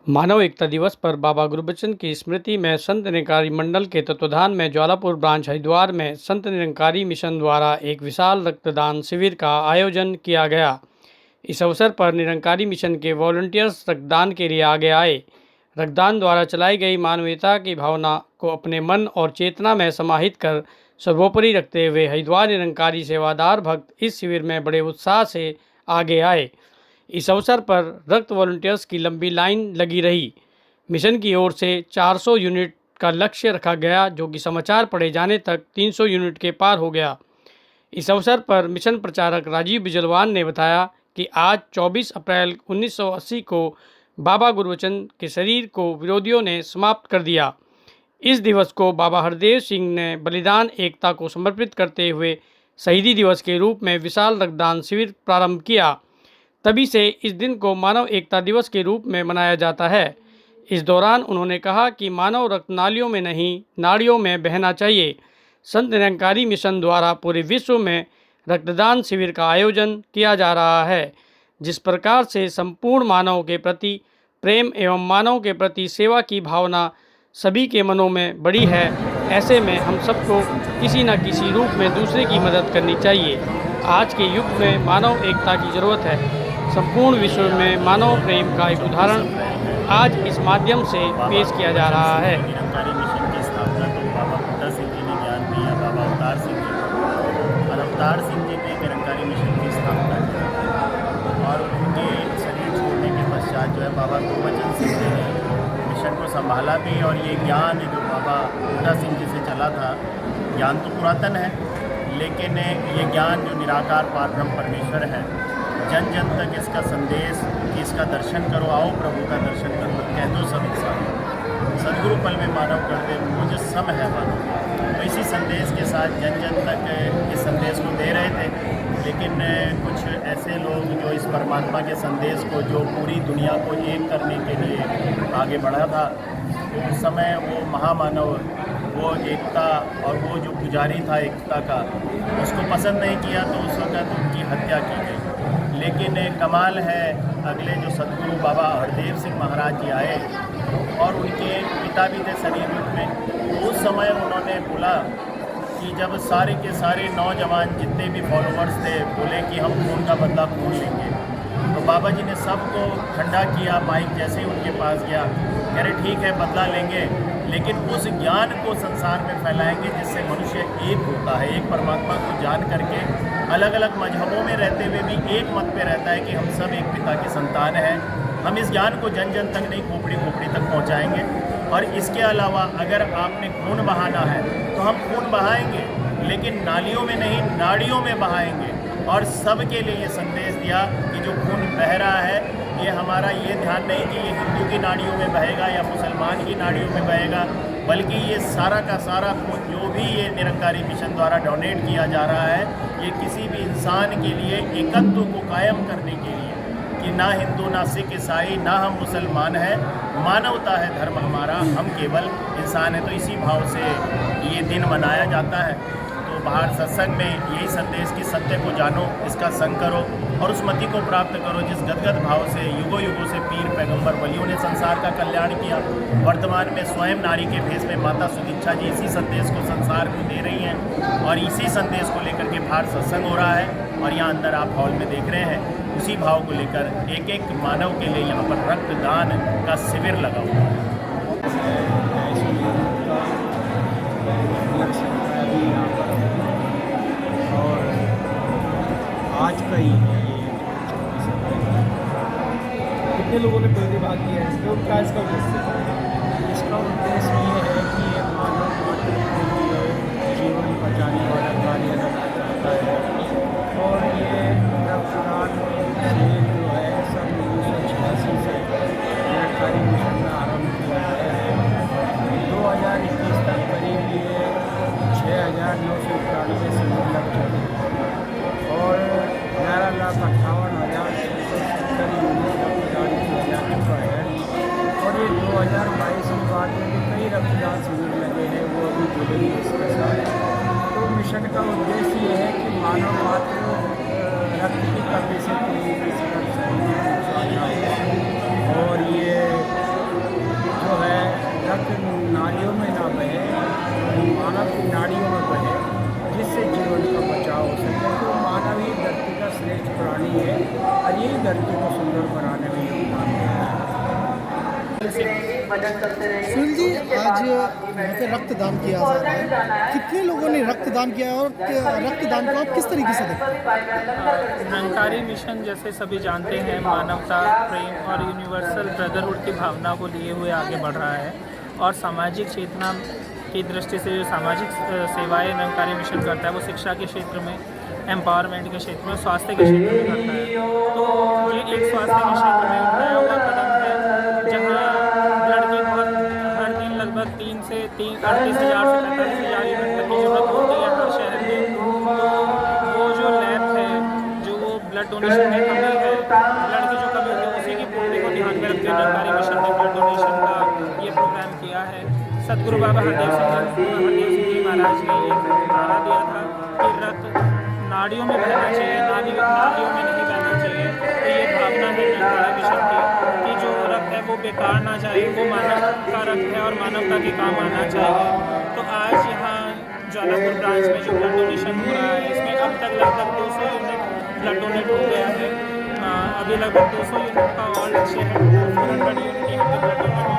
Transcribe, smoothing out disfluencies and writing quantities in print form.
मानव एकता दिवस पर बाबा गुरबचन की स्मृति में संत निरंकारी मंडल के तत्वाधान में ज्वालापुर ब्रांच हरिद्वार में संत निरंकारी मिशन द्वारा एक विशाल रक्तदान शिविर का आयोजन किया गया। इस अवसर पर निरंकारी मिशन के वॉलंटियर्स रक्तदान के लिए आगे आए। रक्तदान द्वारा चलाई गई मानवीयता की भावना को अपने मन और चेतना में समाहित कर सर्वोपरि रखते हुए हरिद्वार निरंकारी सेवादार भक्त इस शिविर में बड़े उत्साह से आगे आए। इस अवसर पर रक्त वॉलंटियर्स की लंबी लाइन लगी रही। मिशन की ओर से 400 यूनिट का लक्ष्य रखा गया, जो कि समाचार पढ़े जाने तक 300 यूनिट के पार हो गया। इस अवसर पर मिशन प्रचारक राजीव बिजलवान ने बताया कि आज 24 अप्रैल 1980 को बाबा गुरबचन के शरीर को विरोधियों ने समाप्त कर दिया। इस दिवस को बाबा हरदेव सिंह ने बलिदान एकता को समर्पित करते हुए शहीदी दिवस के रूप में विशाल रक्तदान शिविर प्रारंभ किया। तभी से इस दिन को मानव एकता दिवस के रूप में मनाया जाता है। इस दौरान उन्होंने कहा कि मानव रक्त नालियों में नहीं, नाड़ियों में बहना चाहिए। संत निरंकारी मिशन द्वारा पूरे विश्व में रक्तदान शिविर का आयोजन किया जा रहा है। जिस प्रकार से संपूर्ण मानव के प्रति प्रेम एवं मानव के प्रति सेवा की भावना सभी के मनों में बड़ी है, ऐसे में हम सबको किसी न किसी रूप में दूसरे की मदद करनी चाहिए। आज के युग में मानव एकता की ज़रूरत है। संपूर्ण विश्व में मानव प्रेम का एक उदाहरण आज इस माध्यम से पेश किया जा रहा है। निरंकारी मिशन की स्थापना तो बाबा बुड्ढा सिंह जी ने ज्ञान दिया, बाबा अवतार सिंह जी और अवतार सिंह जी ने निरंकारी मिशन की स्थापना की और उनके शरीर छोड़ने के पश्चात जो है बाबा गुरबचन सिंह जी ने मिशन को संभाला भी। और ये ज्ञान जो बाबा बुड्ढा सिंह जी से चला था, ज्ञान तो पुरातन है, लेकिन ये ज्ञान जो निराकार पारब्रह्म परमेश्वर है, जन जन तक इसका संदेश कि इसका दर्शन करो, आओ प्रभु का दर्शन करो, कह दो सब इंसान सदगुरु पल में मानव कर दे मुझ सम है मानव। तो इसी संदेश के साथ जन जन तक इस संदेश को दे रहे थे। लेकिन कुछ ऐसे लोग जो इस परमात्मा के संदेश को, जो पूरी दुनिया को एक करने के लिए आगे बढ़ा था, तो उस समय वो महामानव, वो एकता और वो जो पुजारी था एकता का, उसको पसंद नहीं किया, तो उस वक्त उनकी हत्या की गई। लेकिन कमाल है, अगले जो सदगुरु बाबा हरदेव सिंह महाराज जी आए और उनके पिता भी थे शरीर रूप में। उस समय उन्होंने बोला कि जब सारे के सारे नौजवान जितने भी फॉलोअर्स थे बोले कि हम खून का बदला खून लेंगे, तो बाबा जी ने सबको ठंडा किया। माइक जैसे ही उनके पास गया, कह रहे ठीक है बदला लेंगे, लेकिन उस ज्ञान को संसार में फैलाएंगे जिससे मनुष्य एक होता है, एक परमात्मा को जान करके अलग अलग मजहबों में रहते हुए भी एक मत पे रहता है कि हम सब एक पिता की संतान हैं। हम इस ज्ञान को जन जन तक नहीं, खोपड़ी खोपड़ी तक पहुंचाएंगे। और इसके अलावा अगर आपने खून बहाना है तो हम खून बहाएंगे, लेकिन नालियों में नहीं, नाड़ियों में बहाएंगे। और सबके लिए ये संदेश दिया कि जो खून बह रहा है, ये हमारा ये ध्यान नहीं कि ये हिंदू की नाड़ियों में बहेगा या मुसलमान की नाड़ियों में बहेगा, बल्कि ये सारा का सारा खून जो भी ये निरंकारी मिशन द्वारा डोनेट किया जा रहा है, ये किसी भी इंसान के लिए एकत्व को कायम करने के लिए, कि ना हिंदू ना सिख ईसाई ना हम मुसलमान हैं, मानवता है धर्म हमारा, हम केवल इंसान हैं। तो इसी भाव से ये दिन मनाया जाता है। तो बाहर सत्संग में यही संदेश कि सत्य को जानो, इसका संग करो और उस मति को प्राप्त करो जिस गदगद भाव से युगों युगों से पीर पैगंबर वलियों ने संसार का कल्याण किया। वर्तमान में स्वयं नारी के भेष में माता सुदीक्षा जी इसी संदेश को संसार को दे रही हैं और इसी संदेश को लेकर के बाहर सत्संग हो रहा है। और यहाँ अंदर आप हॉल में देख रहे हैं, उसी भाव को लेकर एक एक मानव के लिए यहाँ पर रक्तदान का शिविर लगा हुआ है। और आज का ही कितने लोगों ने प्रतिभाग किया है इसमें, उनका इसका उद्देश्य ये है कि मानव मात्र के लिए जीवन बचाने वाला कार्य करना चाहता है। और ये रक्तदान शिविर जो है सन 1986 से निरंकारी मिशन में आरम्भ किया गया है। 2021 तक करीब ये 6,991 शिविर लग चुके हैं और 11,58,670 यूनिट रक्तदान किया जा चुका है। और ये 2022 के बाद में भी कई सुनील सिंह। सुनील जी, आज यहाँ पे रक्तदान किया जा रहा है, कितने लोगों ने रक्तदान किया है और रक्तदान को आप किस तरीके से देखते हैं? निरंकारी मिशन जैसे सभी जानते हैं मानवता, प्रेम और यूनिवर्सल ब्रदरहुड की भावना को लिए हुए आगे बढ़ रहा है और सामाजिक चेतना की दृष्टि से जो सामाजिक सेवाएं निरंकारी मिशन करता है वो शिक्षा के क्षेत्र में, एम्पावरमेंट के क्षेत्र में, स्वास्थ्य के क्षेत्र में करता है। तो ये एक स्वास्थ्य के क्षेत्र में उठाया हुआ कदम है जहाँ ब्लड की बहुत हर दिन लगभग 38,000 से 45,000 यूनिट तक की जरूरत होती है हर शहर में। तो वो जो लैब है, जो वो ब्लड डोनेशन की कमी है, ब्लड की जो कमी होती है उसी की पूर्ति को ध्यान में रखते हुए निरंकारी मिशन ने ब्लड डोनेशन का ये प्रोग्राम किया है। सतगुरु बाबा हरदेव सिंह जी महाराज ने एक नारा दिया था कि रक्त नाड़ियों में बहना चाहिए, नालियों में नहीं बहना चाहिए। तो ये भावना है निरंकारी मिशन की कि जो रक्त है वो बेकार ना जाए, वो मानव का रक्त है और मानवता के काम आना चाहिए। तो आज यहाँ ज्वालापुर ब्रांच में जो ब्लड डोनेशन हो रहा है इसमें अब तक लगभग 200 यूनिट ब्लड डोनेट हो गया है। अभी लगभग 200 यूनिट का और लक्ष्य है, 400 यूनिट ब्लड डोनेट